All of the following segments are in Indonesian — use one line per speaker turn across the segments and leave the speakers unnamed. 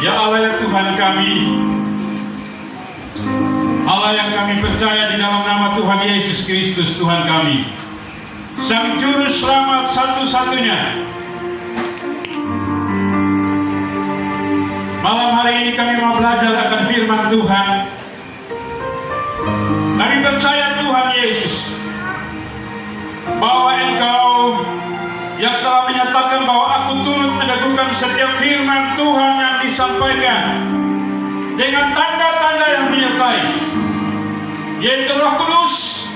Ya Allah ya Tuhan kami, Allah yang kami percaya di dalam nama Tuhan Yesus Kristus Tuhan kami, Sang Juru Selamat satu-satunya. Malam hari ini kami mau belajar akan firman Tuhan. Kami percaya Tuhan Yesus bahwa Engkau yang telah menyatakan bahwa aku turut menegurkan setiap firman Tuhan yang disampaikan dengan tanda-tanda yang menyertai, yaitu Roh Kudus,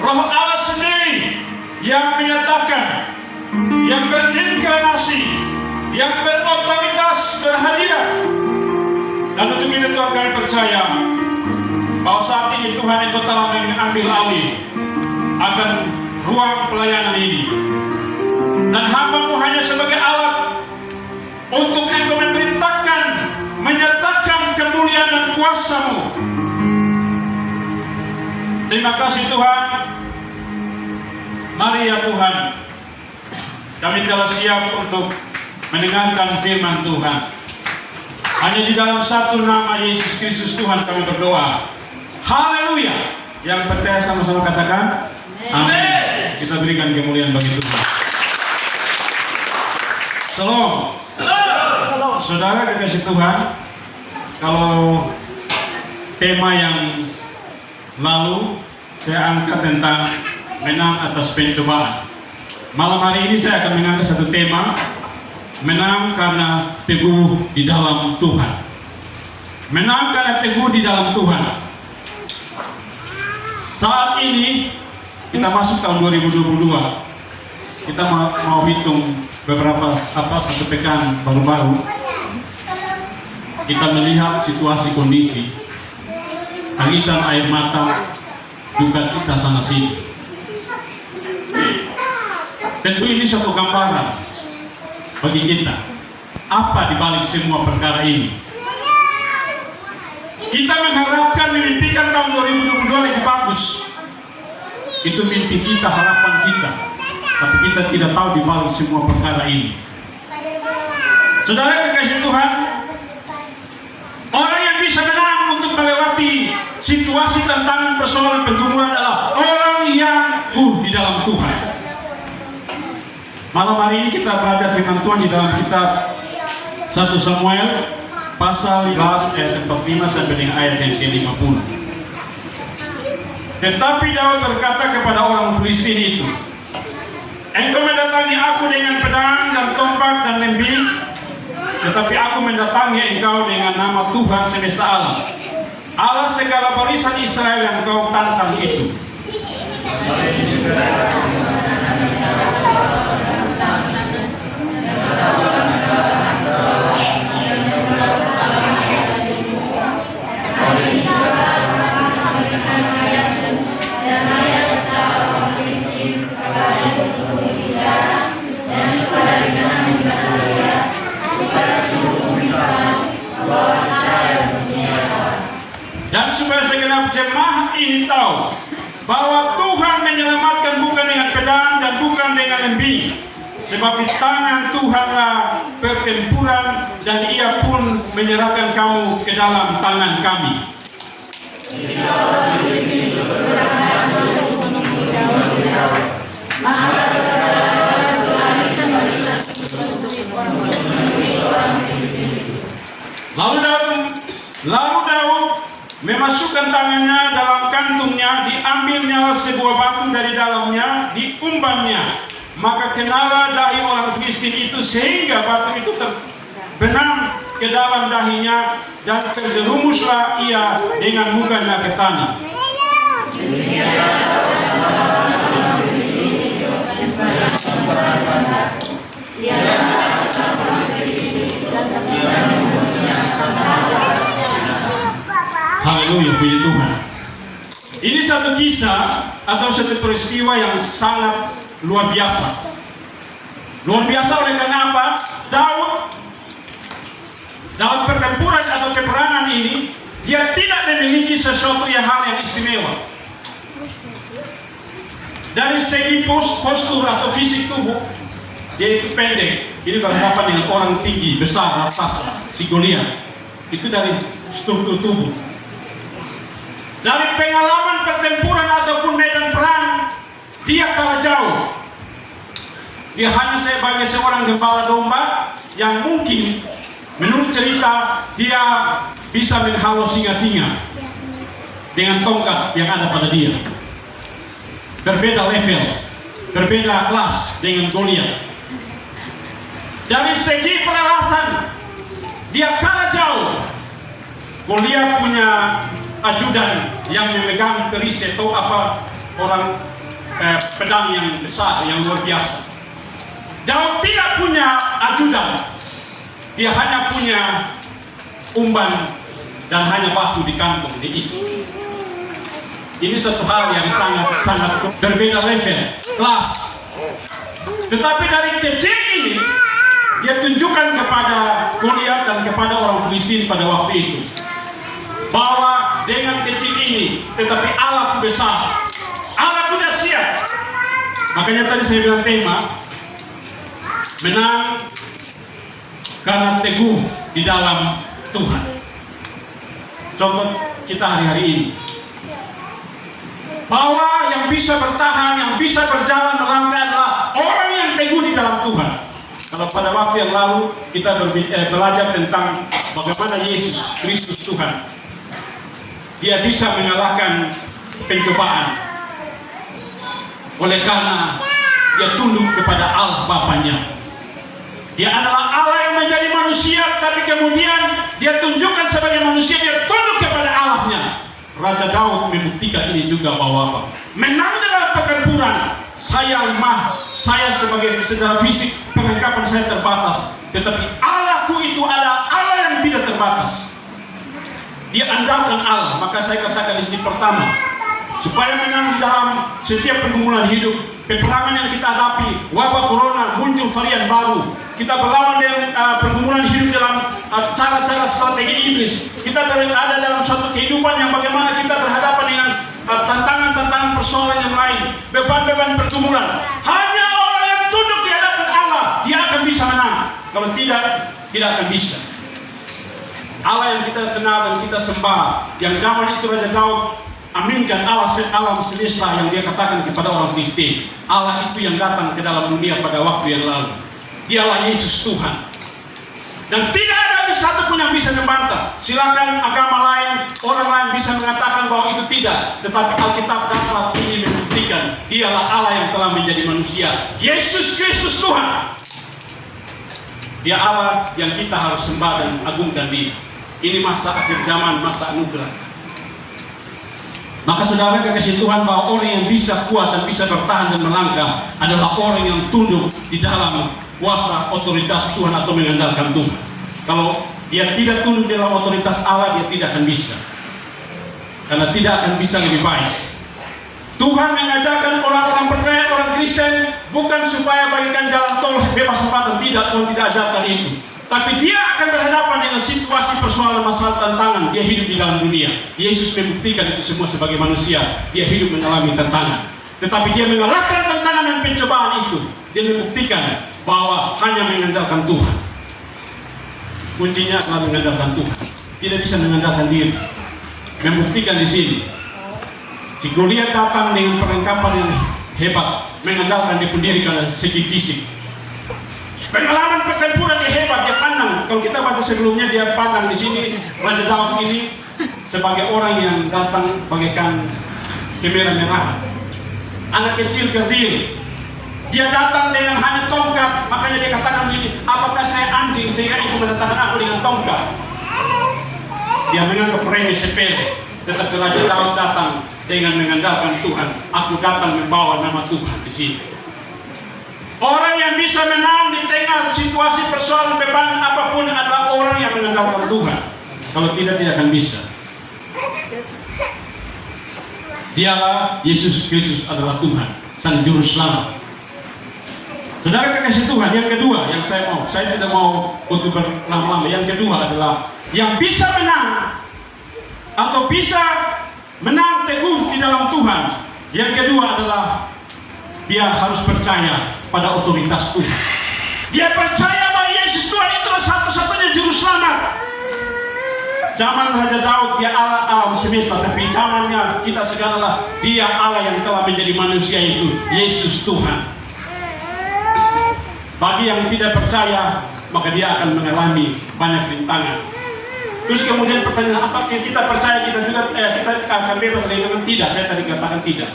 Roh Allah sendiri yang menyatakan, yang berinkarnasi, yang berotoritas berhadirat. Dan untuk itu Tuhan kami percaya bahwa saat ini Tuhan Engkau telah mengambil alih akan ruang pelayanan ini, dan hamba-Mu hanya sebagai alat untuk Engkau memerintahkan, menyatakan kemuliaan dan kuasa-Mu. Terima kasih Tuhan. Mari ya Tuhan, kami telah siap untuk mendengarkan firman Tuhan. Hanya di dalam satu nama Yesus Kristus Tuhan kami berdoa. Haleluya. Yang percaya sama-sama katakan amin. Kita berikan kemuliaan bagi Tuhan. Shalom. Saudara kekasih Tuhan, kalau tema yang lalu saya angkat tentang menang atas pencobaan, malam hari ini saya akan mengangkat satu tema, menang karena teguh di dalam Tuhan. Menang karena teguh di dalam Tuhan. Saat ini kita masuk tahun 2022. Kita mau hitung beberapa satu pekan baru-baru. Kita melihat situasi kondisi, tangisan air mata, duka cita sana sini. Tentu ini satu gambaran bagi kita. Apa di balik semua perkara ini? Kita mengharapkan, memimpikan tahun 2022 lebih bagus. Itu mimpi kita, harapan kita. Tapi kita tidak tahu di balik semua perkara ini. Saudara kekasih Tuhan, orang yang bisa menang untuk melewati situasi tantangan persoalan pergumulan adalah orang yang di dalam Tuhan. Malam hari ini kita belajar firman Tuhan di dalam kitab 1 Samuel pasal 15 ayat 45 sampai dengan ayat yang ke-50. Tetapi Daud berkata kepada orang Filistin itu, engkau mendatangi aku dengan pedang dan tombak dan lembing, tetapi aku mendatangi engkau dengan nama Tuhan semesta alam, Allah segala barisan Israel yang kau tantang itu. Dan supaya segenap jemaat ini tahu bahwa Tuhan menyelamatkan bukan dengan pedang dan bukan dengan lembing, sebab di tangan Tuhanlah pertempuran, dan Ia pun menyerahkan kamu ke dalam tangan kami. Lalu Daud memasukkan tangannya dalam kantungnya, diambilnya sebuah batu dari dalamnya, diumbannya, maka kenalah dahi orang Filistin itu sehingga batu itu terbenam ke dalam dahinya, dan terjerumuslah ia dengan mukanya ke tanah. Haleluya, puji Tuhan. Ini satu kisah atau satu peristiwa yang sangat luar biasa. Luar biasa oleh karena apa? Daud dalam pertempuran atau peperangan ini, dia tidak memiliki sesuatu hal yang istimewa. Dari segi postur atau fisik tubuh, Dia itu pendek, ini berhadapan dengan orang tinggi, besar, raksasa, si Goliat. Itu dari struktur tubuh. Dari pengalaman pertempuran ataupun medan perang, dia kalah jauh. Dia hanya sebagai seorang gembala domba yang mungkin menurut cerita dia bisa menghalau singa-singa dengan tongkat yang ada pada dia. Berbeda level, berbeda kelas dengan Goliat. Dari segi peralatan, dia kalah jauh. Goliat punya ajudan yang memegang keris atau orang pedang yang besar, yang luar biasa. Daud tidak punya ajudan. Dia hanya punya umban dan hanya batu di kantong, diisi. Ini satu hal yang sangat berbeda level, kelas. Tetapi dari kecil ini, dia tunjukkan kepada Goliat dan kepada orang Filistin pada waktu itu bahwa dengan kecil ini, tetapi Allah besar, Allah sudah siap. Makanya tadi saya bilang tema menang karena teguh di dalam Tuhan. Contoh kita hari-hari ini, bahwa yang bisa bertahan, yang bisa berjalan melangkah adalah orang yang teguh di dalam Tuhan. Kalau pada waktu yang lalu kita belajar tentang bagaimana Yesus Kristus Tuhan, dia bisa mengalahkan pencobaan oleh karena dia tunduk kepada Allah Bapanya. Dia adalah Allah yang menjadi manusia, tapi kemudian dia tunjukkan sebagai manusia, dia tunduk kepada Allahnya. Raja Daud membuktikan ini juga bahwa menang dalam pertempuran. Saya sebagai secara fisik perlengkapan saya terbatas, tetapi Allahku itu adalah Allah yang tidak terbatas. Dia andalkan Allah. Maka saya katakan di sini pertama, supaya menang di dalam setiap pergumulan hidup, peperangan yang kita hadapi, wabah corona, muncul varian baru, kita berlawan dengan pergumulan hidup dalam cara-cara strategi iblis. Kita berada dalam suatu kehidupan yang bagaimana kita berhadapan dengan tantangan-tantangan persoalan yang lain, beban-beban pergumulan. Hanya orang yang tunduk di hadapan Allah, dia akan bisa menang. Kalau tidak akan bisa. Allah yang kita kenal dan kita sembah, yang zaman itu Raja Daud aminkan alam semesta yang dia katakan kepada orang Filistin. Allah itu yang datang ke dalam dunia pada waktu yang lalu. Dialah Yesus Tuhan. Dan tidak ada satu pun yang bisa membantah. Silakan agama lain, orang lain bisa mengatakan bahwa itu tidak. Tetapi Alkitab dasar ini membuktikan dialah Allah yang telah menjadi manusia. Yesus Kristus Tuhan. Dia Allah yang kita harus sembah dan agungkan dia. Ini masa akhir zaman, masa anugerah. Maka saudara kekasih Tuhan, bahwa orang yang bisa kuat dan bisa bertahan dan melangkah adalah orang yang tunduk di dalam kuasa otoritas Tuhan atau mengandalkan Tuhan. Kalau dia tidak tunduk dalam otoritas Allah, dia tidak akan bisa. Karena tidak akan bisa lebih baik. Tuhan mengajarkan orang-orang percaya, orang Kristen, bukan supaya bagikan jalan tol bebas hambatan, tidak, Tuhan tidak ajarkan itu. Tapi dia akan berhadapan dengan situasi persoalan masalah tantangan. Dia hidup di dalam dunia. Yesus membuktikan itu semua sebagai manusia. Dia hidup mengalami tantangan. Tetapi dia mengalahkan tantangan dan pencobaan itu. Dia membuktikan bahwa hanya mengandalkan Tuhan. Kuncinya adalah mengandalkan Tuhan. Tidak bisa mengandalkan diri. Membuktikan di sini. Si Goliat datang dengan perlengkapan yang hebat, mengandalkan dia sendiri karena segi fisik. Pengalaman pertempuran yang hebat, dia pandang. Kalau kita baca sebelumnya, dia pandang di sini Raja Daud ini sebagai orang yang datang bagaikan kemerah-merahan, anak kecil kerdil. Dia datang dengan hanya tongkat. Makanya dia katakan begini, apakah saya anjing sehingga ibu mendatangkan aku dengan tongkat? Dia menganggap remeh sepele. Tetapi Raja Daud datang dengan mengandalkan Tuhan. Aku datang membawa nama Tuhan di sini. Orang yang bisa menang di tengah situasi persoalan beban apapun adalah orang yang mengandalkan Tuhan. Kalau tidak akan bisa. Dialah Yesus Kristus adalah Tuhan, Sang Juru Selamat. Saudara kekasih Tuhan, yang kedua yang saya tidak mau untuk berlama-lama. Yang kedua adalah yang bisa menang atau bisa menang teguh di dalam Tuhan. Yang kedua adalah dia harus percaya pada otoritas Tuhan. Dia percaya bahwa Yesus Tuhan itulah satu-satunya juru selamat. Zaman Raja Daud dia Allah alam semesta, tapi zamannya kita sekarang lah dia Allah yang telah menjadi manusia, itu Yesus Tuhan. Bagi yang tidak percaya, maka dia akan mengalami banyak rintangan. Terus kemudian pertanyaan, apa kita percaya kita juga kita akan bebas dari itu? Tidak, saya tadi katakan tidak.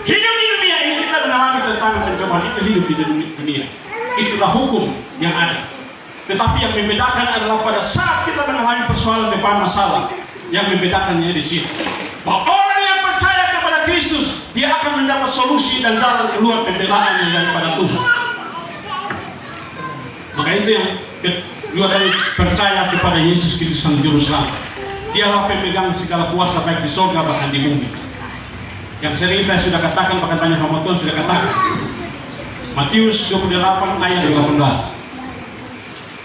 Hidup di dunia ini kita mengalami tantangan pencobaan, itu hidup di dunia. Itulah hukum yang ada. Tetapi yang membedakan adalah pada saat kita mengalami persoalan depan masalah, yang membedakannya di sini. Bahwa orang yang percaya kepada Kristus, dia akan mendapat solusi dan jalan keluar pembelaan yang daripada Tuhan. Maka itu yang kedua kali, percaya kepada Yesus Kristus Sang Juru Selamat. Dialah pemegang segala kuasa baik di surga bahkan di bumi. Yang sering saya sudah katakan, bahkan banyak hamba Tuhan sudah katakan. Matius 28 ayat 18.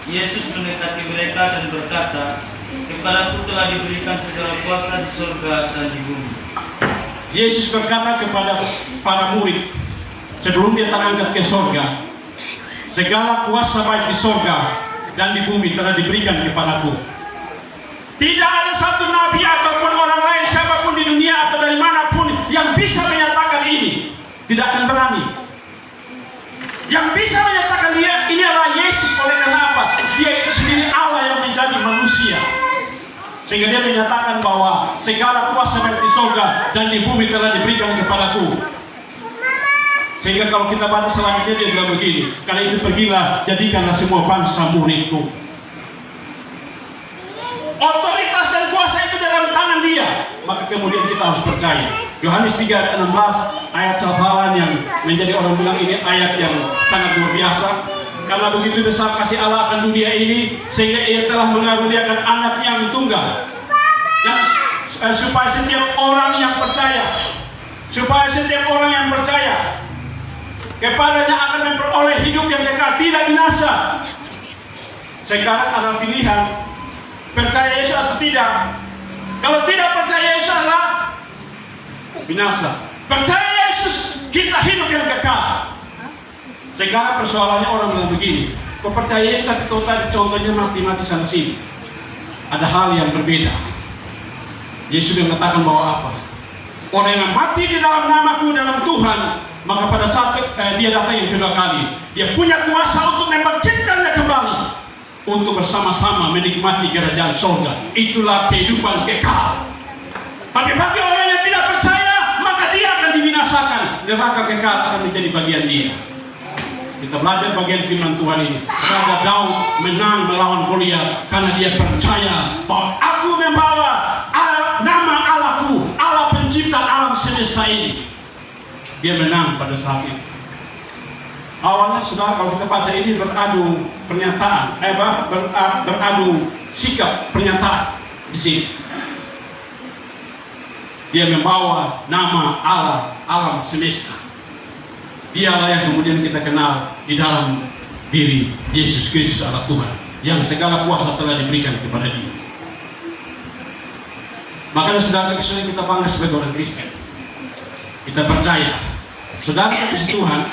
Yesus mendekati mereka dan berkata, "Kepadaku telah diberikan segala kuasa di surga dan di bumi."
Yesus berkata kepada para murid sebelum dia terangkat ke surga, segala kuasa baik di surga dan di bumi telah diberikan kepadaku. Tidak ada satu nabi ataupun orang lain siapapun di dunia atau dari manapun yang bisa menyatakan ini. Tidak akan berani. Yang bisa menyatakan dia ini adalah Yesus. Oleh karena apa? Dia itu sendiri Allah yang menjadi manusia, sehingga dia menyatakan bahwa segala kuasa baik di surga dan di bumi telah diberikan kepadaku. Sehingga kalau kita baca selanjutnya dia bilang begini, karena itu pergilah, jadikanlah semua bangsa muridku. Otoritas dan kuasa itu dalam tangan dia, maka kemudian kita harus percaya. Yohanes 3:16 ayat hafalan yang menjadi orang bilang ini ayat yang sangat luar biasa. Karena begitu besar kasih Allah akan dunia ini, sehingga ia telah mengaruniakan anak yang tunggal, dan supaya setiap orang yang percaya, kepadanya akan memperoleh hidup yang kekal, tidak binasa. Sekarang ada pilihan, percaya Yesus atau tidak. Kalau tidak percaya Yesus adalah binasa. Percaya Yesus, kita hidup yang kekal. Sekarang persoalannya orang bilang begini, kau percaya Yesus tapi kau tadi contohnya mati sana sini. Ada hal yang berbeda. Yesus mengatakan bahwa apa? Orang yang mati di dalam namaku dalam Tuhan, maka pada saat dia datang yang kedua kali, dia punya kuasa untuk membangkitkannya kembali, untuk bersama-sama menikmati kerajaan surga. Itulah kehidupan kekal. Tapi bagi orang yang tidak percaya, maka dia akan dibinasakan. Neraka kekal akan menjadi bagian dia. Kita belajar bagian firman Tuhan ini. Raja Daud menang melawan Goliat karena dia percaya bahwa aku membawa nama Allahku, Allah pencipta alam semesta ini. Dia menang pada saat itu. Awalnya saudara, kalau kita baca ini beradu pernyataan, beradu sikap pernyataan di sini. Dia membawa nama Allah alam semesta. Dialah yang kemudian kita kenal di dalam diri Yesus Kristus Allah Tuhan, yang segala kuasa telah diberikan kepada dia. Makanya saudara, kita bangga sebagai orang Kristen. Kita percaya, saudara kasih Tuhan,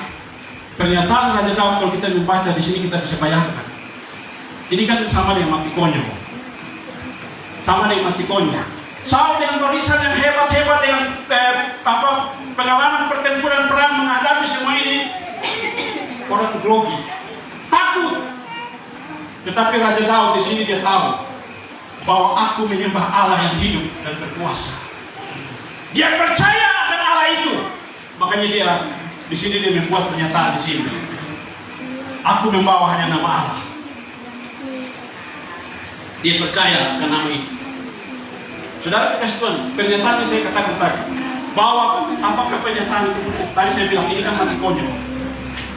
pernyataan Raja Daud kalau kita membaca di sini kita bisa bayangkan. Ini kan sama dengan mati konyol. Saul dengan barisan yang hebat-hebat dengan pengalaman pertempuran perang menghadapi semua ini, orang grogi, takut. Tetapi Raja Daud di sini dia tahu bahwa aku menyembah Allah yang hidup dan berkuasa. Dia percaya akan Allah itu, makanya dia di sini dia membuat pernyataan di sini. Aku membawa hanya nama Allah. Dia percaya akan nama itu. Saudara kasih Tuhan, pernyataan yang saya katakan tadi, bahwa apakah pernyataan itu, tadi saya bilang ini kan mati konyol,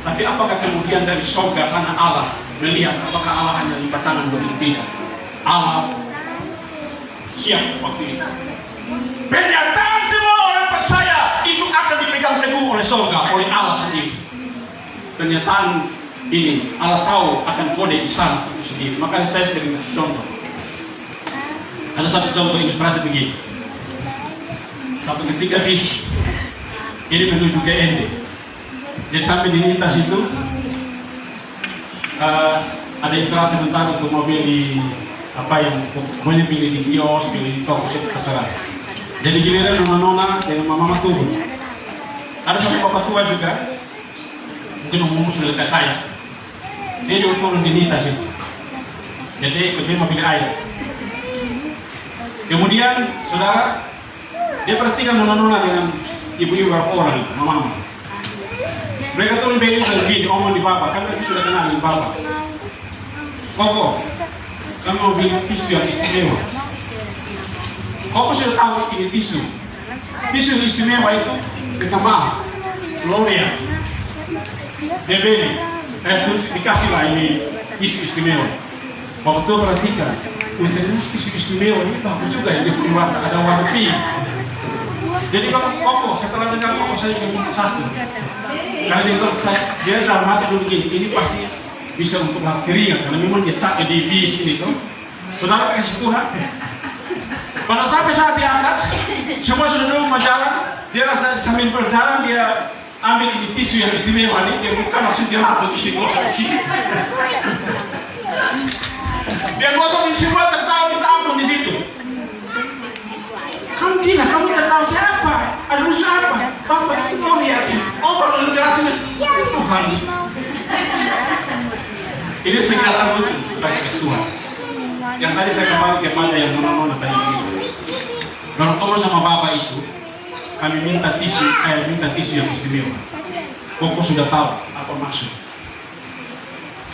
tapi apakah kemudian dari surga sana Allah melihat apakah Allah hanya lipat tangan begitu? Tidak. Allah siap waktu itu. Pernyataan semua orang percaya itu akan dipegang teguh oleh surga, oleh Allah sendiri. Pernyataan ini Allah tahu akan kode isyarat itu sendiri. Makanya saya sering kasih contoh. Ada satu contoh ilustrasi begini. Satu ketika bis ini menuju ke Ende. Jadi sampai di lintas itu ada istilah sebentar untuk mobil di apa yang pokoknya pilih di kios, pilih di toko, itu terserah. Jadi giliran nona-nona dengan mama turun. Ada satu bapak tua juga, mungkin umur sudah dekat saya. Dia juga turun di nitas itu. Jadi ikut dia mau pilih air. Kemudian saudara, dia perhatikan nona-nona dengan ibu-ibu berapa orang, mama-mama. Mereka turun beli begini, omong di bapak, kan mereka sudah kenal di bapak. Koko, kamu mau beli tisu yang istimewa. Koko sudah tahu ini tisu. Tisu yang istimewa itu kita mahal, L'Oreal. Dia beli, terus dikasih lah ini tisu istimewa. Bapak tua perhatikan, tisu istimewa ini bagus juga ya, dia punya warna, ada warna pink. Jadi kalau Koko, setelah dengar Koko saya juga minta satu. Karena dia dalam hati dulu begini, ini pasti bisa untuk bakteria, karena memang dia cat di bis ini tuh. Saudara kasih Tuhan. Pada sampai saat di atas, semua sudah dulu mau jalan, dia rasa sambil berjalan dia ambil ini tisu yang istimewa ini, dia buka langsung dia rapuh di sini, gosok di sini. Dia gosok di semua tertawa minta ampun di situ. Kamu gila, kamu tertawa siapa? Ada lucu apa? Bapak itu mau lihat. Oh, baru jelasin. Tuhan. Ini sekarang lucu, kasih Tuhan. Yang tadi saya kembali kepada yang nona-nona tadi begitu. Kalau kamu sama bapak itu, kami minta tisu yang istimewa. Koko sudah tahu apa maksud.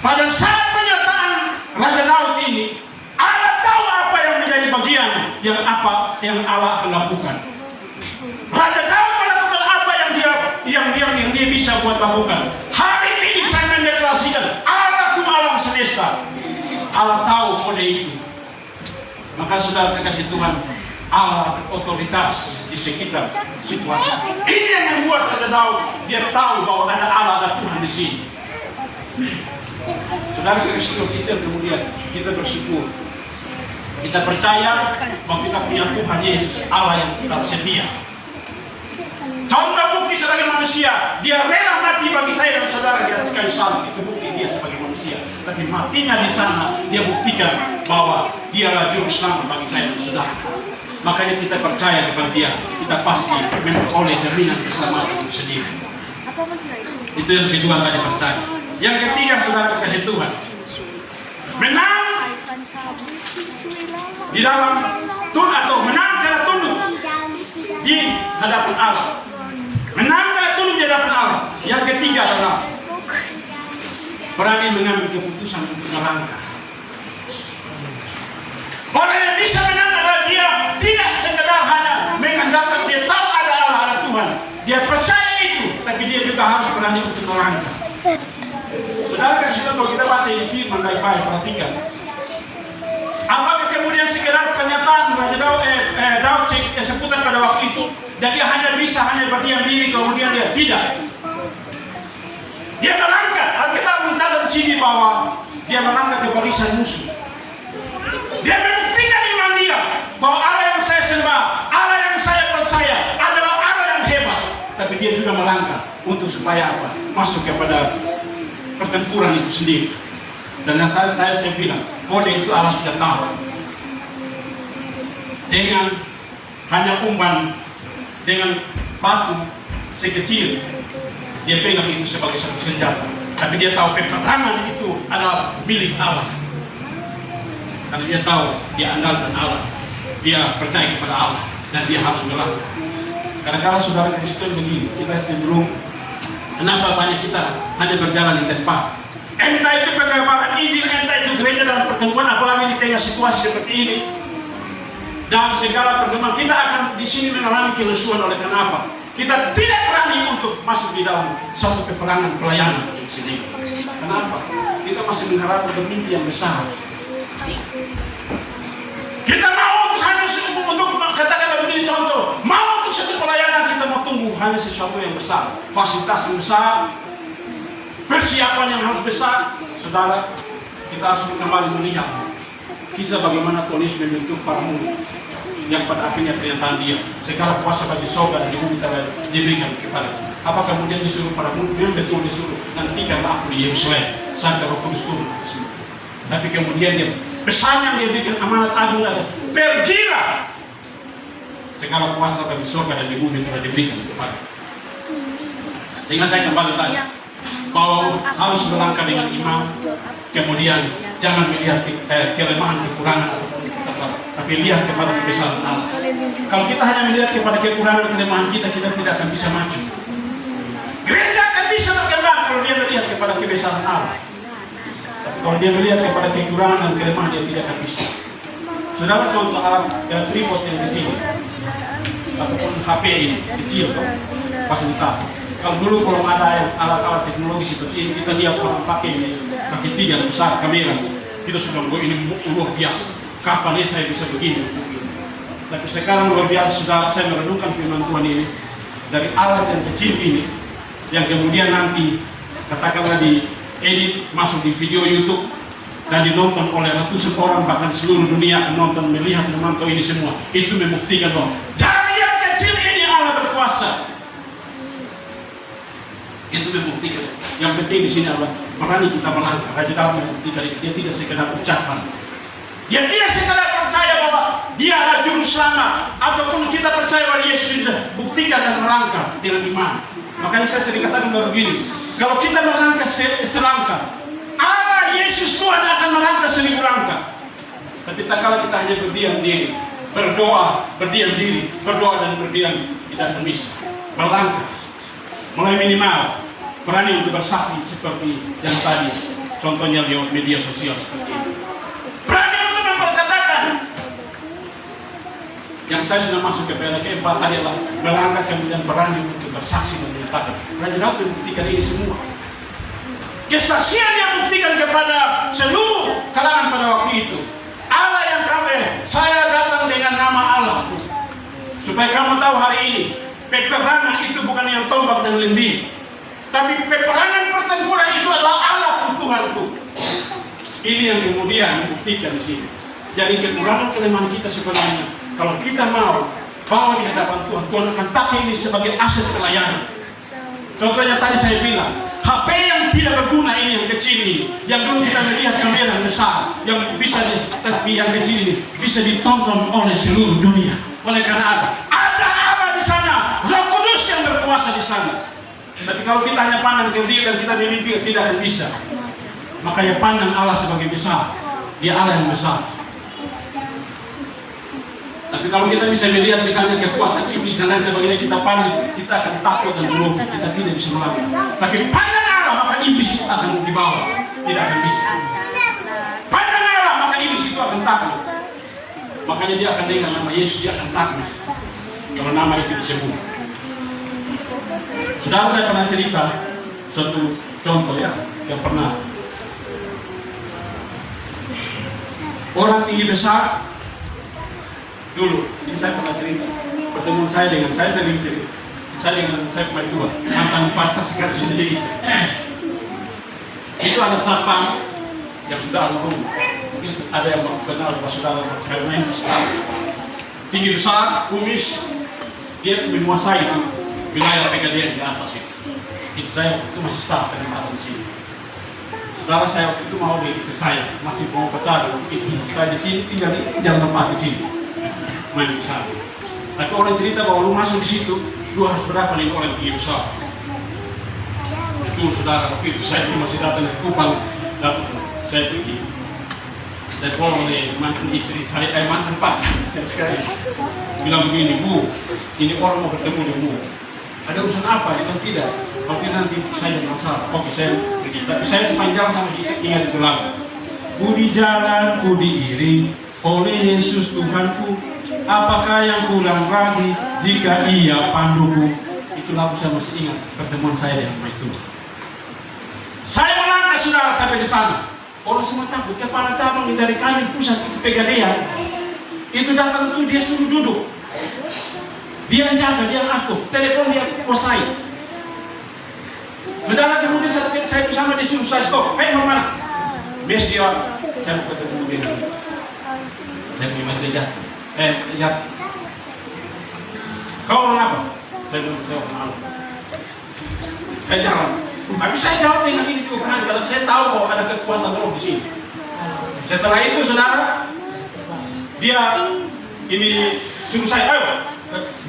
Pada saat pernyataan Raja Daud ini, Allah tahu apa yang menjadi bagian yang Allah akan lakukan. Raja Daud melakukan apa yang dia bisa buat lakukan. Hari ini saya mendeklarasikan Allah alam semesta. Allah tahu kode itu. Maka saudara kasih Tuhan, Allah otoritas di sekitar situasi. Ini yang membuat Raja Daud dia tahu bahwa ada Allah, ada Tuhan di sini. Saudara Kristus kita kemudian kita bersyukur. Kita percaya bahwa kita punya Tuhan Yesus, Allah yang tetap setia. Contoh bukti sebagai manusia, dia rela mati bagi saya dan saudara di atas kayu salib. Itu bukti dia sebagai manusia. Tapi matinya di sana, dia buktikan bahwa dialah juru selamat bagi saya dan saudara. Makanya kita percaya kepada dia, kita pasti memperoleh jaminan keselamatan itu sendiri. Itu yang kedua tadi percaya. Yang ketiga saudara kasih Tuhan, menang di dalam atau menang karena tunduk di hadapan Allah. Menang karena tunduk di hadapan Allah. Yang ketiga adalah berani mengambil keputusan untuk melangkah. Orang yang bisa menang adalah dia tidak sekedar hanya mengandalkan dia tahu ada Allah, ada Tuhan. Dia percaya itu, tapi dia juga harus berani untuk melangkah. Saudara kasih tahu kita baca ini firman baik-baik, perhatikan. Apakah kemudian sekedar pernyataan Raja Daud seputar pada waktu itu dan dia hanya berdiam diri kemudian dia tidak. Dia melangkah. Alkitab mencatat di sini bahwa dia melangkah ke barisan musuh. Dia membuktikan iman dia bahwa Allah yang saya sembah, Allah yang saya percaya adalah Allah yang hebat. Tapi dia juga melangkah untuk supaya apa? Masuk kepada pertempuran itu sendiri. Dan yang saya bilang, kode itu Allah sudah tahu. Dengan hanya umpan, dengan batu sekecil, dia pegang itu sebagai satu senjata. Tapi dia tahu peperangan itu adalah milik Allah. Karena dia tahu, dia andalkan Allah. Dia percaya kepada Allah. Dan dia harus melangkah. Kadang-kadang saudara Kristen begini, kita cenderung, kenapa banyak kita hanya berjalan di tempat. Entah itu pengabaran Injil, entah itu gereja dalam pertemuan, apalagi di tengah situasi seperti ini. Dan segala pertemuan kita akan di sini mengalami kelesuan oleh kenapa? Kita tidak berani untuk masuk di dalam satu peperangan pelayanan di sini. Kenapa? Kita masih mengharapkan bermimpi yang besar. Kita mau untuk hanya untuk katakanlah begini contoh, mau untuk satu pelayanan kita mau tunggu hanya sesuatu yang besar, fasilitas yang besar, persiapan yang harus besar. Saudara, kita harus kembali melihat kisah bagaimana Tuhan Yesus membentuk para murid yang pada akhirnya pernyataan dia, segala kuasa bagi surga dan di bumi telah diberikan kepada. Apa kemudian disuruh para murid? Betul disuruh, nantikanlah aku di Yerusalem. sampai Roh Kudus turun atas mereka. Tapi kemudian dia pesan yang dia berikan amanat agung adalah pergilah, segala kuasa bagi surga dan di bumi telah diberikan kepada. Sehingga saya kembali tadi bahwa harus melangkah dengan iman, kemudian jangan melihat kelemahan, kekurangan ataupun kekuatan, tapi lihat kepada kebesaran Allah. Kalau kita hanya melihat kepada kekurangan, kelemahan kita tidak akan bisa maju. Gereja akan bisa berkembang kalau dia melihat kepada kebesaran Allah. Tapi kalau dia melihat kepada kekurangan dan kelemahan, dia tidak akan bisa. Saudara, contoh alat tripod yang kecil ataupun HP ini kecil, fasilitas. Kalau dulu belum ada alat-alat teknologi seperti ini, kita lihat orang pakai tiga besar kamera, kita sudah ini luar biasa. Kapan ini saya bisa begini? Tapi sekarang luar biasa, saudara, saya merenungkan firman Tuhan ini dari alat yang kecil ini, yang kemudian nanti katakanlah diedit masuk di video YouTube dan dinonton oleh ratusan orang, bahkan seluruh dunia akan nonton, melihat, memantau ini semua. Itu membuktikan bahwa dari yang kecil ini Allah berkuasa. Itu membuktikan. Yang penting di sini adalah berani kita melangkah. Raja Daud membuktikan itu. Dia tidak sekedar ucapan. Dia tidak sekedar percaya bahwa dia adalah juru selamat, ataupun kita percaya bahwa Yesus bisa buktikan dan melangkah dengan iman. Makanya saya sering katakan begini, kalau kita melangkah selangkah, Allah Yesus Tuhan akan melangkah 1000 langkah. Tapi tak kala kita hanya berdiam diri, berdoa, berdiam diri, berdoa dan berdiam, tidak akan bisa melangkah. Mulai minimal berani untuk bersaksi seperti yang tadi, contohnya lewat media sosial seperti ini. Berani untuk memperkatakan. Yang saya sudah masuk ke PLK 4 tadi adalah melangkah, kemudian berani untuk bersaksi dan menyatakan. Raja Daud membuktikan ini semua. Kesaksian yang buktikan kepada seluruh kalangan pada waktu itu. Allah yang saya datang dengan nama Allahku, supaya kamu tahu hari ini peperangan itu bukan yang tombak dan lembing, tapi peperangan pertempuran itu adalah Allahku, Tuhanku. Ini yang kemudian dibuktikan di sini. Jadi kekurangan kelemahan kita sebenarnya, kalau kita mau bawa di hadapan Tuhan, Tuhan akan pakai ini sebagai aset pelayanan. Contohnya tadi saya bilang, HP yang tidak berguna ini, yang kecil ini, yang dulu kita melihat kamera besar, yang bisa tapi yang kecil ini bisa ditonton oleh seluruh dunia. Oleh karena ada Allah di sana, Roh Kudus yang berkuasa di sana. Tapi kalau kita hanya pandang ke diri dan kita mimpi, tidak akan bisa. Makanya pandang Allah sebagai besar, Dia Allah yang besar. Tapi kalau kita bisa melihat misalnya kekuatan iblis dan lain sebagainya, kita pandang, kita akan takut dan grogi, kita tidak bisa melangkah. Tapi pandang Allah, maka iblis itu akan dibawa, tidak akan bisa. Pandang Allah, maka iblis itu akan takut. Makanya dia akan dengar nama Yesus, dia akan takut kalau nama itu disebut. Saudara, saya pernah cerita satu contoh ya, yang pernah orang tinggi besar dulu, ini saya pernah cerita pertemuan saya dengan, saya sering cerita, saya pemain tua, mantan pacar sekarang sudah jadi istri. Itu ada satpam yang sudah almarhum, mungkin ada yang kenal Pak Saudara Karmen, tinggi besar, kumis, dia menguasai itu wilayah Pegadaian di atas itu. Itu saya itu masih staf dengan di sini. Saudara, saya waktu itu mau di istri saya, masih mau pacaran, itu saya di sini tinggal di jalan tempat di sini. Main besar. Tapi orang cerita bahwa lu masuk di situ, lu harus berapa nih orang tinggi besar. Itu saudara, waktu itu saya masih datang ke Kupang, dapat saya pergi. Dan kalau oleh mantan istri saya, mantan pacar sekali, bilang begini, Bu, ini orang mau bertemu dengan Bu. Ada urusan apa? Dia kan tidak. Oke, nanti saya ada masalah. Oke, saya pergi. Tapi saya sepanjang sama ingat itu lagu. Ku di jalan, ku diiring oleh Yesus Tuhanku. Apakah yang kurang lagi jika Ia panduku? Itu lagu saya masih ingat pertemuan saya dengan itu. Saya melangkah saudara sampai di sana. Orang semua takut. Kepala cabang dari kami pusat itu Pegadaian. Itu datang itu dia suruh duduk. Dia jaga, dia atur. Telepon dia kuasai. Saudara, kemudian saya bersama disuruh saya stop. Kayak mau mana? Bes dia, saya mau ketemu dengan. Saya punya meja. Ya. Kau orang apa? Saya bilang saya orang malu. Saya jalan. Tapi saya jawab dengan ini juga kan, kalau saya
tahu bahwa ada kekuatan roh di sini. Setelah itu saudara, dia ini suruh saya, ayo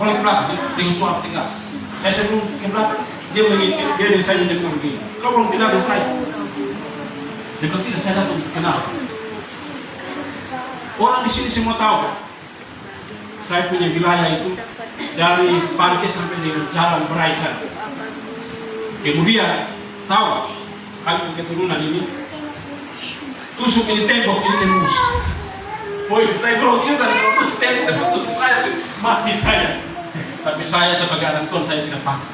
boleh ke belakang dengan suara tegas. Saya sebelum ke belakang, dia begini, dia dan saya menjadi begini. Kau belum kenal dengan saya. Sebelum tidak saya datang kenal. Orang di sini semua tahu. Saya punya wilayah itu dari pantai sampai dengan jalan Beraisan. Kemudian tahu kami keturunan ini tusuk ini tembok ini tembus. Boy, saya grogi juga tusuk tembok tusuk saya mati saya. Tapi saya sebagai anak Tuhan saya tidak takut.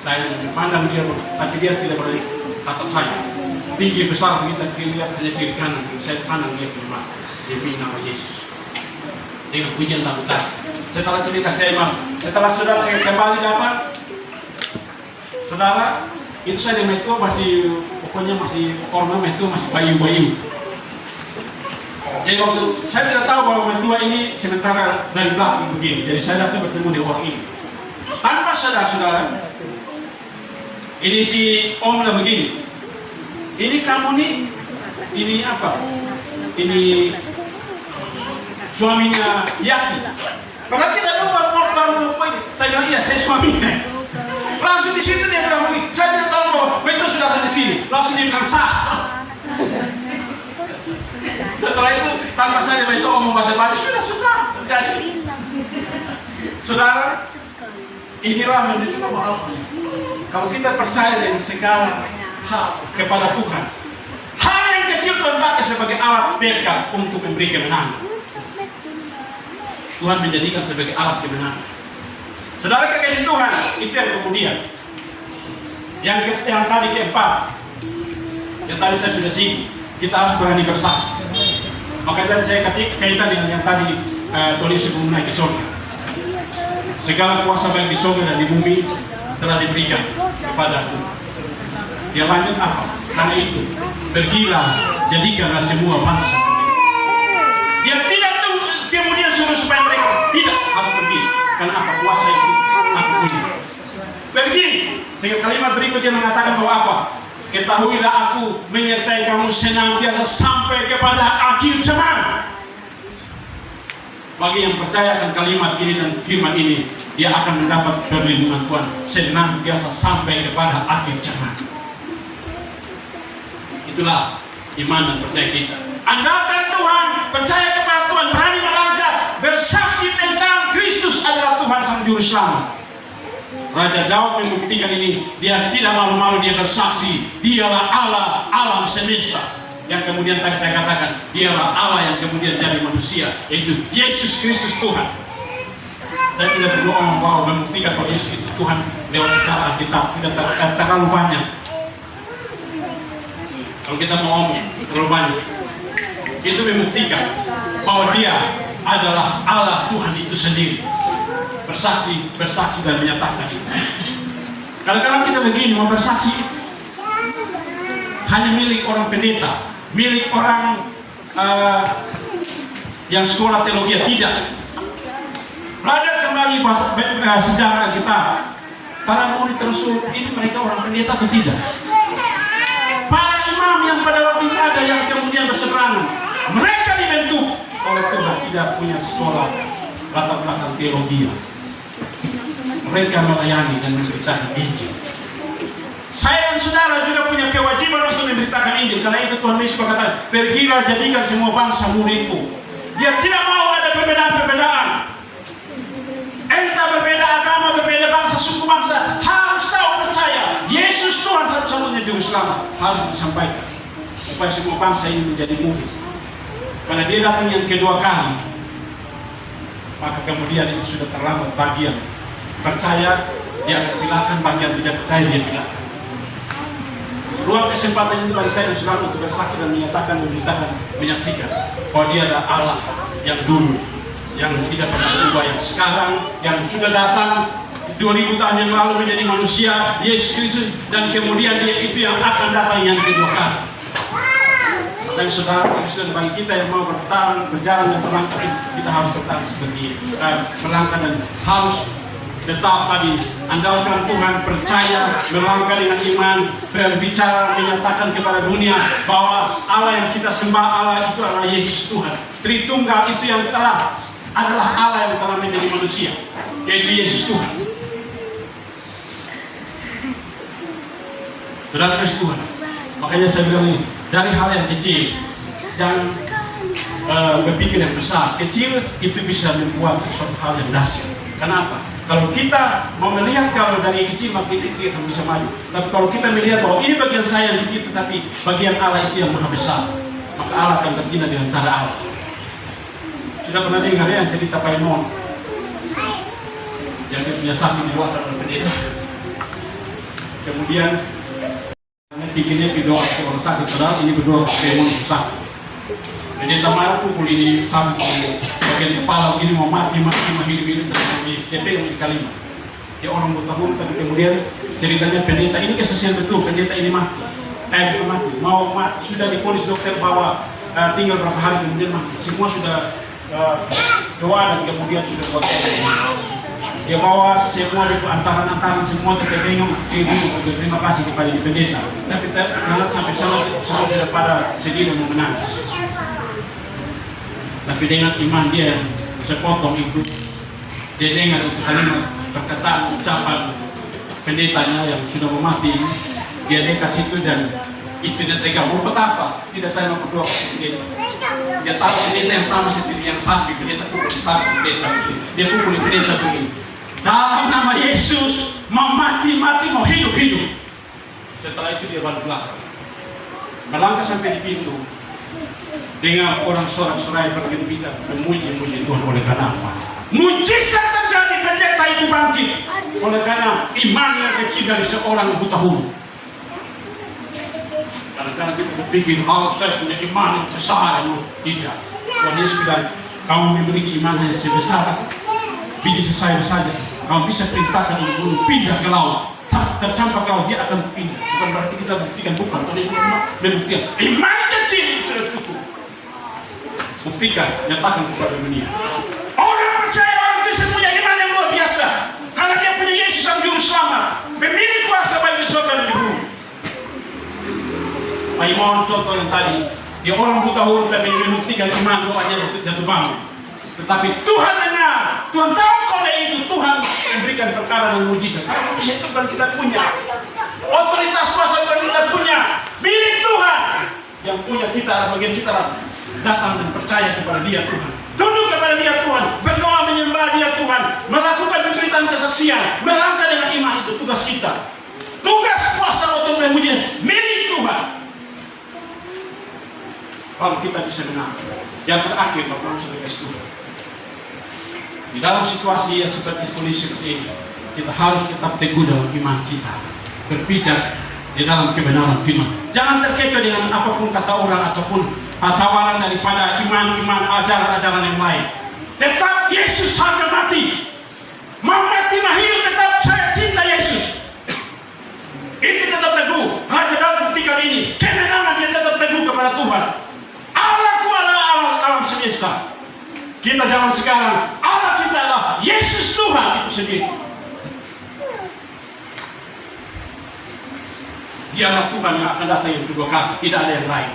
Saya memandang dia, tapi dia tidak berani tatap saya. Tinggi besar kita lihat hanya kiri kanan, saya pandang dia ke rumah. Demi nama Yesus. Dengan pujian takutan. Setelah itu dikasih saya masuk. Setelah saudara saya kembali dapat, saudara itu saya dengan itu masih pokoknya masih ornamen itu masih bayu-bayu. Jadi waktu saya tidak tahu bahwa mentua ini sementara dari belakang begini. Jadi saya datang bertemu dengan orang ini. Tanpa saudara-saudara, ini si Om lah begini. Ini kamu nih, ini apa? Ini suaminya Yati. Padahal kita tahu baru saya bilang iya saya suaminya. Langsung di situ dia bilang begini. Saya tidak tahu bahwa betul sudah ada di sini. Langsung dia bilang sah. Setelah itu tanpa saya itu omong bahasa Bali sudah susah. Kasih. Saudara, inilah menunjukkan bahwa kalau kita percaya dengan segala hal kepada Tuhan, hal yang kecil Tuhan pakai sebagai alat berkat untuk memberi kemenangan. Tuhan menjadikan sebagai alat kemenangan. Saudara kekasih Tuhan, itu yang kemudian. Yang tadi keempat, yang tadi saya sudah singgung, kita harus berani bersaksi. Maka tadi saya kaitan dengan yang tadi tulis sebelum naik ke surga. Segala kuasa baik di surga dan di bumi telah diberikan kepada Tuhan. Dia lanjut apa? Karena itu, pergilah, jadikanlah semua bangsa. Dia tidak tuh kemudian suruh supaya mereka tidak harus pergi. Karena apa? Kuasa itu aku punya. Pergi. Sehingga kalimat berikutnya mengatakan bahwa apa? Ketahuilah aku menyertai kamu senantiasa sampai kepada akhir zaman. Bagi yang percaya akan kalimat ini dan firman ini, dia akan mendapat perlindungan Tuhan senantiasa sampai kepada akhir zaman. Itulah iman dan percaya kita. Andalkan Tuhan, percaya kepada Tuhan, berani melangkah, bersaksi tentang Kristus adalah Tuhan Sang Juru Selamat. Raja Daud membuktikan ini. Dia tidak malu-malu, dia bersaksi, dialah Allah alam semesta. Yang kemudian tadi saya katakan, dialah Allah yang kemudian jadi manusia, yaitu Yesus Kristus Tuhan. Saya tidak perlu ngomong bahwa membuktikan bahwa Yesus itu Tuhan lewat secara Alkitab sudah terlalu banyak. Kalau kita mau ngomong terlalu banyak, itu membuktikan bahwa dia adalah Allah Tuhan itu sendiri. Bersaksi dan menyatakan itu. Kadang-kadang kita begini mau bersaksi hanya milik orang pendeta, milik orang yang sekolah teologi, tidak. Belajar kembali sejarah kita. Para murid Rasul ini mereka orang pendeta atau tidak? Para imam yang pada waktu itu ada yang kemudian berseberangan, mereka dibentuk oleh Tuhan, tidak punya sekolah latar belakang teologi. Mereka melayani dan memberitakan Injil. Saya dan saudara juga punya kewajiban untuk memberitakan Injil. Karena itu Tuhan Yesus berkata, pergilah jadikan semua bangsa muridku. Dia tidak mau ada perbedaan-perbedaan. Entah berbeda agama, berbeda bangsa, suku bangsa, harus tahu percaya Yesus Tuhan satu-satunya Juru Selamat. Harus disampaikan supaya semua bangsa ini menjadi murid. Karena dia datang yang kedua kali, maka kemudian itu sudah terlambat. Bagian percaya dia akan bilangkan, bagian tidak percaya dia bilangkan. Ruang kesempatan ini bagi saya dan saudara untuk bersaksi dan menyatakan, memberitakan, menyaksikan bahwa dia adalah Allah yang dulu, yang tidak pernah berubah, yang sekarang, yang sudah datang 2000 tahun yang lalu menjadi manusia, Yesus Kristus, dan kemudian dia itu yang akan datang yang kedua kali. Dan saudara, bagi kita yang mau berjalan dan melangkah, kita harus bertahan seperti ini, melangkah dan harus tetap tadi andalkan Tuhan, percaya, melangkah dengan iman, berbicara, menyatakan kepada dunia bahwa Allah yang kita sembah, Allah itu adalah Yesus Tuhan. Tritunggal itu yang telah adalah Allah yang telah menjadi manusia, yaitu Yesus Tuhan. Saudara kasih Tuhan, makanya saya bilang ini, dari hal yang kecil, jangan berpikir yang besar. Kecil itu bisa membuat sesuatu hal yang dahsyat. Kenapa? Kalau kita mau melihat kalau dari kecil, maka itu kita bisa maju. Tapi kalau kita melihat bahwa ini bagian saya yang kecil, tetapi bagian Allah itu yang maha besar, maka Allah akan bertindak dengan cara Allah. Sudah pernah dengar ya cerita Paimon yang dia punya sapi di luar dalam pendeta. Kemudian pikirnya berdoa seorang sakit, padahal ini berdoa Paimon itu sakit. Pendeta marah pukul ini sapi di bagian kepala, ini mau mati hidup dan dia pegang di kalimat. Dia orang bertahun, tapi kemudian ceritanya pendeta ini kesaksian betul, pendeta ini mati. Bukan mati, mau mati, sudah divonis dokter bahwa tinggal berapa hari kemudian mati. Semua sudah doa dan kemudian sudah buat dia bawa semua itu antaran semua kita bingung, terima kasih kepada pendeta. Tapi sampai sama sudah pada sedih dan menangis. Tapi dengan iman dia yang sepotong itu, dia dengar itu kalimat perkataan ucapan pendetanya yang sudah mati. Dia dekat situ dan istrinya tega, mau apa? Tidak, saya mau berdoa ke pendeta. Dia tahu pendeta yang sama seperti yang sapi, pendeta pukul sapi, dia pukul pendeta begini. Dalam nama Yesus, mau mati, mau hidup. Setelah itu dia balik belakang, melangkah sampai di pintu. Dengan orang sorak-sorai pergi bilang, memuji Tuhan oleh karena apa? Mujizat terjadi, pendeta itu bangkit oleh karena iman yang kecil dari seorang buta huruf. Kadang-kadang kita berpikir, saya punya iman yang besar. Tidak. Tuhan Yesus bilang, kamu memiliki iman yang sebesar biji sesair saja. Kamu bisa perintahkan untuk pindah ke laut. Tercampak ke laut, dia akan pindah. Bukan berarti kita buktikan, bukan. Tuhan Yesus membuktikan, iman kecil sudah cukup. Buktikan, nyatakan kepada dunia. Orang percaya, orang Kristen punya iman yang luar biasa, karena dia punya Yesus yang juru selamat, pemilik kuasa baik di surga dan di bumi. Paimon contoh yang tadi, dia orang buta huruf dan membuktikan iman doanya jatuh bangun. Tetapi Tuhan dengar, Tuhan tahu kalau itu Tuhan memberikan perkara dan mujizat. Karena mujizat itu bukan kita punya, otoritas kuasa bukan kita punya, milik Tuhan. Yang punya kita adalah bagian kita datang dan percaya kepada Dia Tuhan, tunduk kepada Dia Tuhan, berdoa menyembah Dia Tuhan, melakukan pemberitaan kesaksian, melangkah dengan iman. Itu tugas kita. Tugas kuasa otoritas mujizat milik Tuhan. Kalau kita bisa menang, yang terakhir Bapak sebagai Tuhan, di dalam situasi yang seperti kondisi seperti ini, kita harus tetap teguh dalam iman kita, berpijak di dalam kebenaran firman. Jangan terkecoh dengan apapun kata orang ataupun tawaran daripada iman ajaran-ajaran yang lain. Tetap Yesus harga mati. Mau mati mah hidup, tetap saya cinta Yesus. Itu tetap teguh. Raja Daud buktikan ini. Kemenangan dia tetap teguh kepada Tuhan. Allahku adalah Allah alam semesta. Kita zaman sekarang, Allah kita adalah Yesus Tuhan itu sendiri. Dialah Tuhan yang akan datang yang kedua kali, tidak ada yang lain.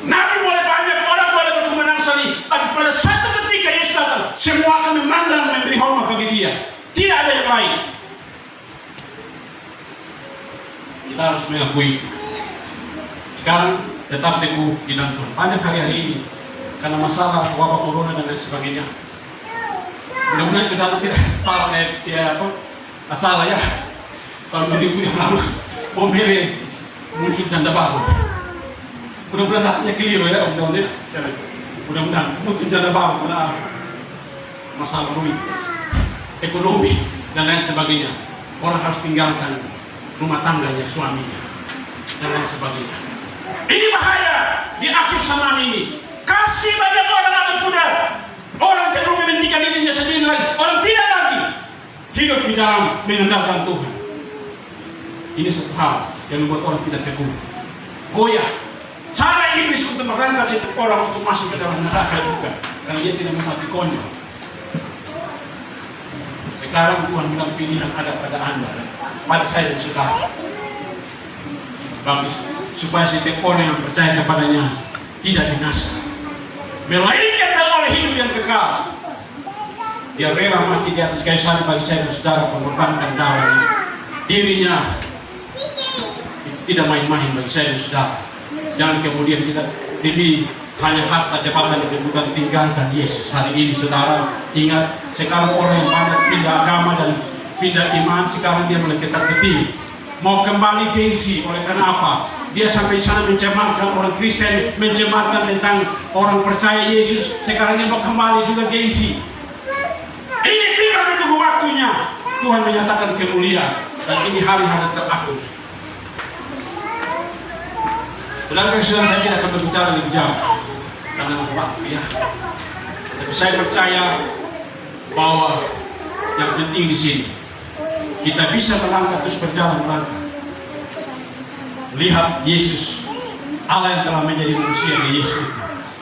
Nabi boleh banyak, orang boleh berkemenang sekali, tapi pada satu ketika Yesus datang, semua akan memandang, memberi hormat bagi Dia. Tidak ada yang lain. Kita harus mengakui. Sekarang tetap teguh di dalam Tuhan. Banyak hari-hari ini karena masalah wabah corona dan lain sebagainya. Mudah-mudahan kita tidak salah ya. Tahun 2000 yang lalu Pomere muncul janda baru. Mudah-mudahan hatinya keliru ya Om Daud. Mudah-mudahan muncul janda baru karena masalah duit, ekonomi dan lain sebagainya. Orang harus tinggalkan rumah tangganya, suaminya dan lain sebagainya. Ini bahaya di akhir zaman ini. Kasih banyak orang akan pudar. Orang cenderung mementingkan dirinya sendiri lagi. Orang tidak lagi hidup di dalam mengandalkan Tuhan. Ini satu hal yang membuat orang tidak teguh, goyah. Cara iblis untuk merangkap setiap orang untuk masuk ke dalam neraka juga, karena dia tidak mau mati konyol. Sekarang Tuhan bilang pilihan ada pada Anda, pada saya dan saudara. Bagus, supaya setiap orang yang percaya kepadanya tidak binasa, melainkan oleh hidup yang kekal. Dia rela mati di atas kayu salib bagi saya dan saudara, mengorbankan darahnya, dirinya. Itu tidak main-main bagi saya dan saudara. Jangan kemudian kita demi hanya harta jabatan yang bukan, tinggalkan Yesus. Hari ini saudara ingat, sekarang orang yang banyak pindah agama dan pindah iman, sekarang dia mulai ketar-ketir mau kembali gengsi. Oleh karena apa? Dia sampai sana mencemarkan orang Kristen, mencemarkan tentang orang percaya Yesus. Sekarang dia mau kembali juga gengsi. Ini tinggal menunggu waktunya. Tuhan menyatakan kemuliaan, dan ini hari-hari terakhir. Saudara, saya tidak akan berbicara lebih jauh karena waktu ya. Tapi saya percaya bahwa yang penting di sini kita bisa melangkah terus berjalan melangkah. Lihat Yesus, Allah yang telah menjadi manusia di Yesus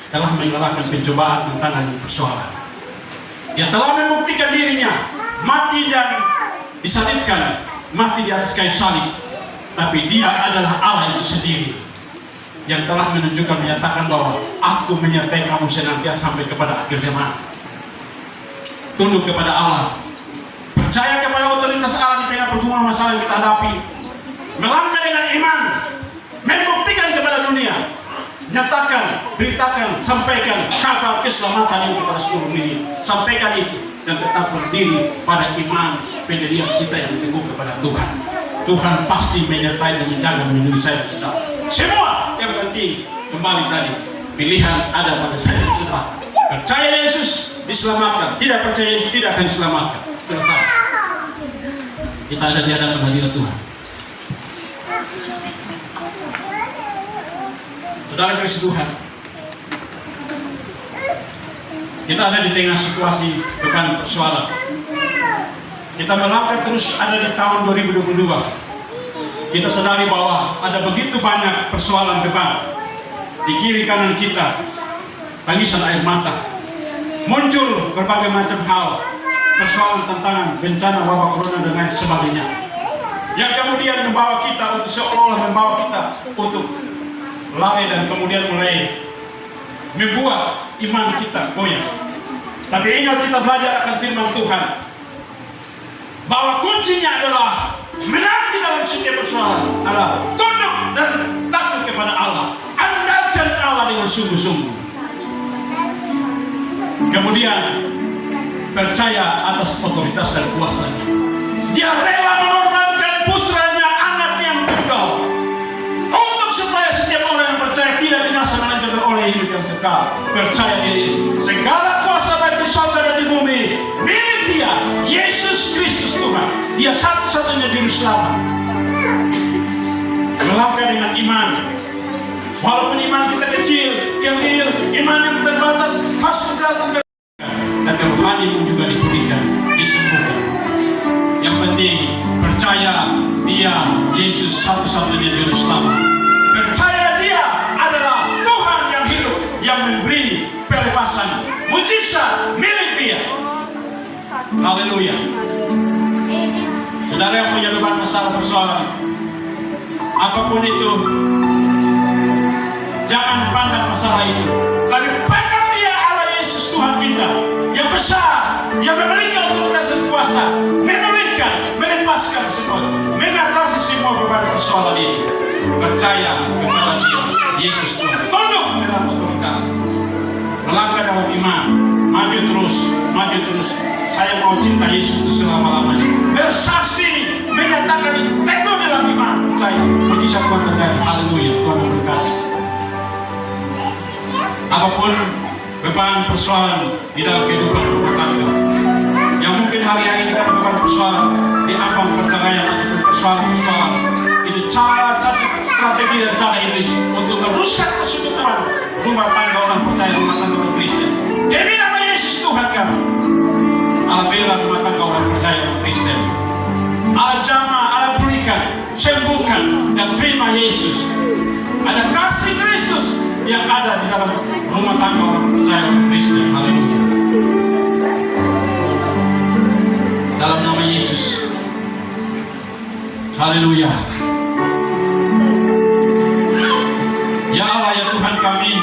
telah mengalahkan pencobaan, tantangan dan persoalan. Dia telah membuktikan dirinya, mati dan disalibkan, mati di atas kayu salib. Tapi dia adalah Allah itu sendiri yang telah menunjukkan, menyatakan bahwa aku menyertai kamu senantiasa sampai kepada akhir zaman. Tunduk kepada Allah, percaya kepada otoritas Allah di tengah pergumulan masalah yang kita hadapi, melangkah dengan iman, membuktikan kepada dunia, nyatakan, beritakan, sampaikan kabar keselamatan yang kepada seluruh dunia. Sampaikan itu dan tetap berdiri pada iman pendirian kita yang teguh kepada Tuhan. Tuhan pasti menyertai dan menjaga, melindungi saya dan saudara. Semua yang penting kembali tadi, pilihan ada pada saya dan saudara. Percaya Yesus diselamatkan, tidak percaya Yesus tidak akan diselamatkan. Selesai. Kita ada di hadapan hadirat Tuhan. Saudara kasih Tuhan, kita ada di tengah situasi beban persoalan. Kita melangkah terus ada di tahun 2022. Kita sadari bahwa ada begitu banyak persoalan beban di kiri kanan kita, tangisan air mata, muncul berbagai macam hal, persoalan, tantangan, bencana, wabah corona dan lain sebagainya, yang kemudian membawa kita untuk seolah-olah membawa kita untuk lari dan kemudian mulai membuat iman kita goyah. Tapi ingat, kita belajar akan firman Tuhan bahwa kuncinya adalah menang di dalam setiap persoalan adalah tunduk dan takut kepada Allah, andalkan Allah dengan sungguh-sungguh, kemudian percaya atas otoritas dan kuasanya. Dia rela mengorbankan putranya, anaknya yang tunggal, untuk supaya setiap orang yang percaya tidak binasa melainkan beroleh hidup yang kekal. Percaya diri, segala kuasa baik di surga dan di bumi milik Dia, Yesus Kristus Tuhan. Dia satu-satunya juru selamat. Melangkah dengan iman, walaupun iman kita kecil, iman yang terbatas, fasilitas dan rohani pun juga diberikan, disembuhkan. Yang penting percaya Dia, Yesus satu-satunya juru selamat. Percaya Dia adalah Tuhan yang hidup, yang memberi pelepasan, mujizat milik Dia. Haleluya. Saudara yang punya beban masalah persoalan, apapun itu, jangan pandang masalah itu, tapi pandang Dia, Allah Yesus Tuhan kita yang besar, yang memiliki otoritas dan kuasa, memulihkan, melepaskan semua, mengatasi semua beban persoalan ini. Percaya kepada Dia, Yesus Tuhan, tunduk dalam otoritas, melangkah dalam iman, maju terus. Saya mau cinta Yesus itu selama-lamanya, bersaksi, menyatakan itu, teguh dalam iman, percaya mujizat Tuhan terjadi. Haleluya, Tuhan memberkati. Apapun beban persoalan di dalam kehidupan rumah tangga, yang mungkin hari-hari ini karena beban persoalan di ambang perceraian ataupun persoalan, ini satu strategi dan cara iblis untuk merusak persekutuan rumah tangga orang percaya, rumah tangga orang Kristen. Demi nama Yesus Tuhan kami, Allah bela rumah tangga orang percaya, orang Kristen. Allah jamah, Allah pulihkan, sembuhkan dan terima Yesus. Ada kasih Kristus yang ada di dalam rumah tangga orang percaya, orang Kristen. Haleluya. Dalam Haleluya. Ya Allah, ya Tuhan kami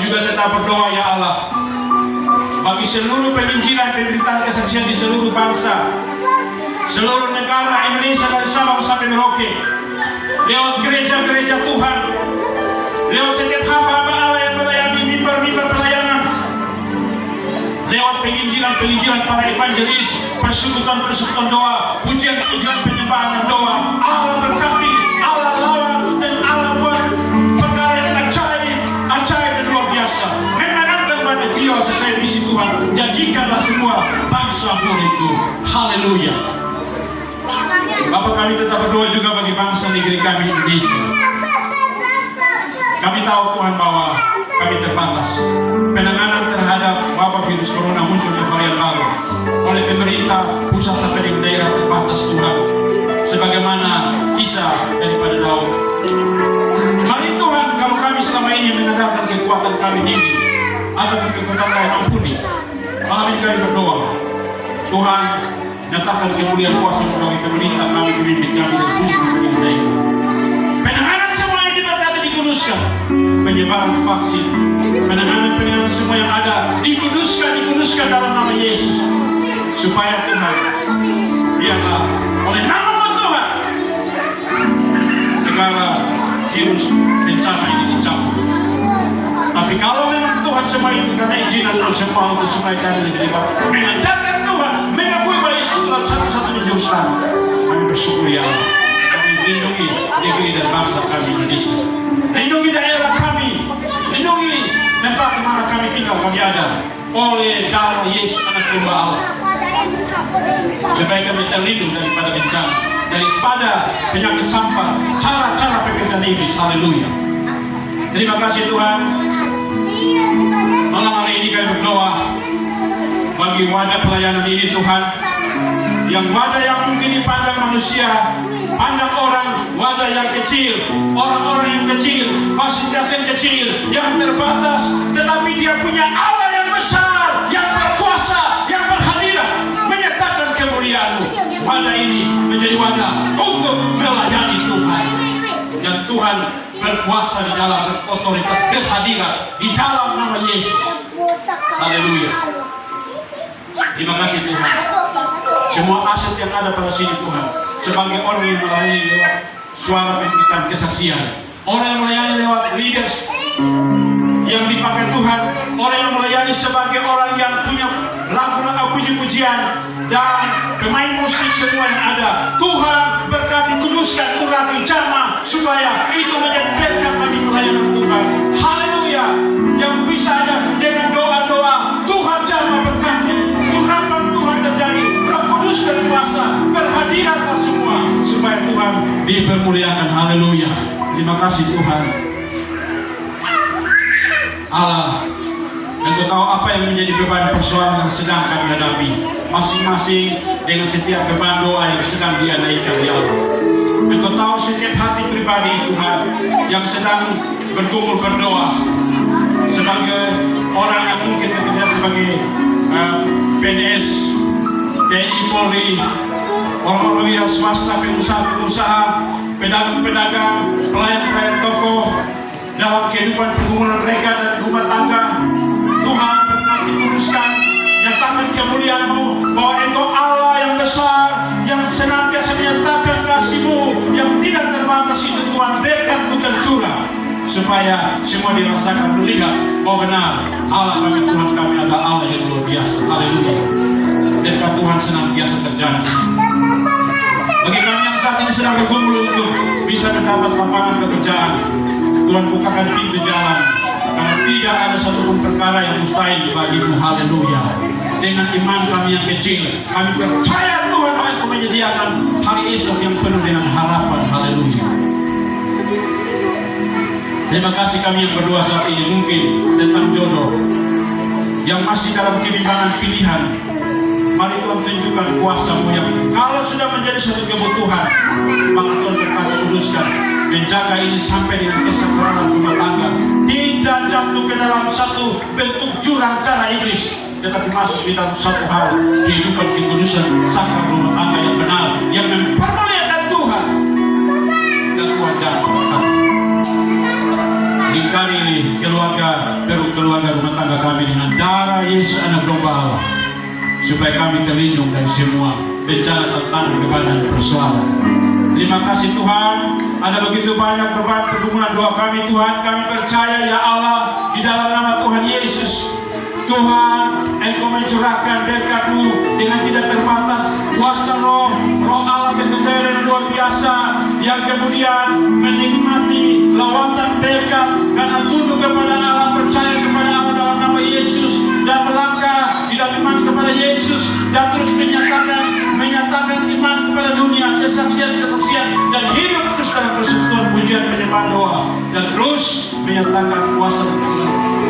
juga tetap berdoa ya Allah bagi seluruh penginjilan pemberitaan kesaksian di seluruh bangsa, seluruh negara Indonesia dari Sabang sampai Merauke, lewat gereja-gereja Tuhan, lewat setiap hamba-hamba Allah yang melayani mimbar-mimbar pelayanan, lewat penginjilan para evangelis, persekutuan doa, pujian-pujian penyembahan dan doa. Allah berkati, Allah lawan dan Allah buat perkara yang ajaib dan luar biasa, menanamkan banyak jiwa sesuai misi Tuhan. Jadikanlah semua bangsa itu. Haleluya. Bapak, kami tetap berdoa juga bagi bangsa negeri kami Indonesia. Kami tahu Tuhan bahwa kami terbatas. Penanganan terhadap wabah virus corona munculnya varian baru oleh pemerintah pusat sampai dengan daerah terbatas Tuhan. Sebagaimana kisah daripada Daud. Mari Tuhan, kalau kami selama ini mengandalkan kekuatan kami ini atau kekuatan kami ampuni, malam ini kami berdoa, Tuhan nyatakan kemuliaan kuasa melalui pemerintah kami, pemimpin kami dan khusus daerah. Penanganan semua yang diberkati dikuduskan, penyebaran vaksin, penanganan semua yang ada dikuduskan dalam nama Yesus, supaya Tuhan biarlah oleh nama Tuhan segala virus bencana ini dicabut. Tapi kalau memang Tuhan semua itu karena izin adalah semua untuk supaya kami dilibat mengandalkan Tuhan, mengakui bahwa Yesus adalah satu-satunya juru selamat, kami bersyukur ya Allah. Kami lindungi negeri dan bangsa kami Indonesia, lindungi daerah kami, lindungi tempat di mana kami tinggal, kami ada oleh darah Yesus anak domba Allah, supaya kami terlindung daripada bencana, daripada penyakit sampah, cara-cara pekerjaan iblis. Haleluya. Terima kasih Tuhan. Malam hari ini kami berdoa bagi wadah pelayanan ini Tuhan, yang wadah yang mungkin dipandang manusia, pandang orang, wadah yang kecil, orang-orang yang kecil, fasilitas yang kecil, yang terbatas, tetapi dia punya Allah yang besar, yang berkuasa, yang berhadirat, menyatakan kemuliaan-Mu. Wadah ini menjadi wadah untuk melayani Tuhan, dan Tuhan berkuasa di dalam otoritas berhadirat di dalam nama Yesus. Haleluya. Terima kasih Tuhan. Semua aset yang ada pada sini Tuhan, sebagai orang yang melayani lewat suara pemberitaan kesaksian, orang yang melayani lewat leaders yang dipakai Tuhan, orang yang melayani sebagai orang yang punya lagu-lagu puji-pujian dan pemain musik semua yang ada, Tuhan berkati, kuduskan, urapi, jamah, supaya itu menjadi berkat bagi pelayanan Tuhan. Haleluya. Yang bisa ada dengan doa-doa Tuhan jamah, berkati, urapan Tuhan terjadi, Roh Kudus berkuasa, berhadiratlah semua supaya Tuhan dipermuliakan. Haleluya. Terima kasih Tuhan Allah. Engkau tahu apa yang menjadi beban persoalan yang sedang kami hadapi, masing-masing dengan setiap beban doa yang sedang dia naikkan ya Allah. Engkau tahu setiap hati pribadi Tuhan yang sedang bergumul berdoa, sebagai orang yang mungkin bekerja sebagai PNS, TNI, Polri, orang-orang wira swasta, pengusaha-pengusaha, pedagang-pedagang, pelayan-pelayan toko, dalam kehidupan pergumulan mereka dan rumah tangga. Tuhan berkati, kuduskan, nyatakan kemuliaan-Mu, bahwa Engkau Allah yang besar, yang senantiasa menyatakan kasih-Mu yang tidak terbatas itu Tuhan, berkat-Mu tercurah, supaya semua dirasakan, melihat bahwa benar Allah kami, Tuhan kami adalah Allah yang luar biasa. Haleluya. Berkat Tuhan senantiasa terjadi bagi kami yang saat ini sedang bergumul untuk bisa mendapat lapangan pekerjaan. Tuhan bukakan pintu jalan, karena tidak ada satupun perkara yang mustahil bagi-Mu. Haleluya. Dengan iman kami yang kecil, kami percaya Tuhan bahwa Engkau menyediakan hari esok yang penuh dengan harapan. Haleluya. Terima kasih kami yang berdoa saat ini mungkin tentang jodoh yang masih dalam kebimbangan pilihan. Mari Tuhan tunjukkan kuasa-Mu yang kalau sudah menjadi satu kebutuhan, maka Tuhan berkati, kuduskan, menjaga ini sampai dengan kesempurnaan rumah tangga, tidak jatuh ke dalam satu bentuk jurang cara iblis, tetapi masuk di dalam satu hal, kehidupan kekudusan sakral rumah tangga yang benar, yang mempermuliakan Tuhan. Dan Tuhan jangan berkata, lingkari ini keluarga rumah tangga kami dengan darah Yesus anak domba Allah, supaya kami terlindung dari semua bencana tantangan beban dan persoalan. Terima kasih Tuhan, ada begitu banyak beban pergumulan doa kami Tuhan. Kami percaya ya Allah, di dalam nama Tuhan Yesus, Tuhan, Engkau mencurahkan berkat-Mu dengan tidak terbatas, kuasa roh Allah bekerja dengan luar biasa, yang kemudian menikmati lawatan berkat karena tunduk kepada Allah, percaya kepada Allah dalam nama Yesus, dan melangkah di dalam iman kepada Yesus, dan terus menyatakan iman kepada dunia, kesaksian dan hidup terus dalam persekutuan pujian penyembahan doa, dan terus menyatakan kuasa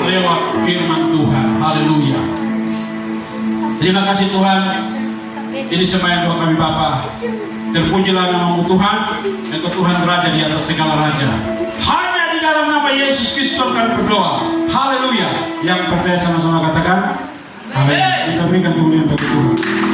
lewat firman Tuhan. Haleluya. Terima kasih Tuhan. Ini sembahyang doa kami Bapa. Terpujilah nama-Mu Tuhan, Engkau Tuhan Raja di atas segala raja. Hanya di dalam nama Yesus Kristus kami berdoa. Haleluya. Yang percaya sama-sama katakan amin. Kita berikan kemuliaan bagi Tuhan.